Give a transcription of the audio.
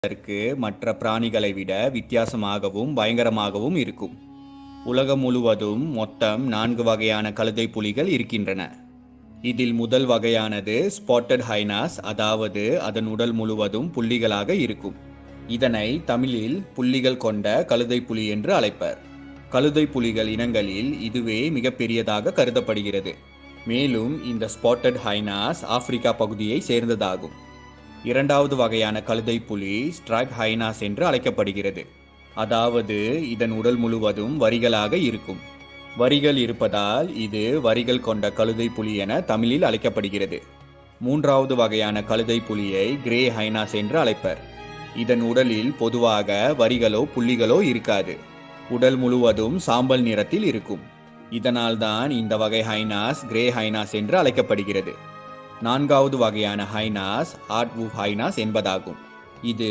பார்ப்பதற்கு மற்ற பிராணிகளை விட வித்தியாசமாகவும் பயங்கரமாகவும் இருக்கும். உலகம் முழுவதும் மொத்தம் 4 வகையான கழுதை புலிகள் இருக்கின்றன. இதில் முதல் வகையானது ஸ்பாட்டட் ஹைனாஸ், அதாவது அதன் உடல் முழுவதும் புள்ளிகளாக இருக்கும். இதனை தமிழில் புள்ளிகள் கொண்ட கழுதை புலி என்று அழைப்பர். கழுதை புலிகள் இனங்களில் இதுவே மிகப்பெரியதாக கருதப்படுகிறது. மேலும் இந்த ஸ்பாட்டட் ஹைனாஸ் ஆப்பிரிக்கா பகுதியை சேர்ந்ததாகும். இரண்டாவது வகையான கழுதை புலி ஸ்ட்ரைப் ஹைனாஸ் என்று அழைக்கப்படுகிறது. அதாவது இதன் உடல் முழுவதும் வரிகளாக இருக்கும். வரிகள் இருப்பதால் இது வரிகள் கொண்ட கழுதை புலி என தமிழில் அழைக்கப்படுகிறது. மூன்றாவது வகையான கழுதை புலியை கிரே ஹைனாஸ் என்று அழைப்பர். இதன் உடலில் பொதுவாக வரிகளோ புள்ளிகளோ இருக்காது. உடல் முழுவதும் சாம்பல் நிறத்தில் இருக்கும். இதனால்தான் இந்த வகை ஹைனாஸ் கிரே ஹைனாஸ் என்று அழைக்கப்படுகிறது. நான்காவது வகையான ஹைனாஸ் ஹார்ட்வூஃப் ஹைனாஸ் என்பதாகும். இது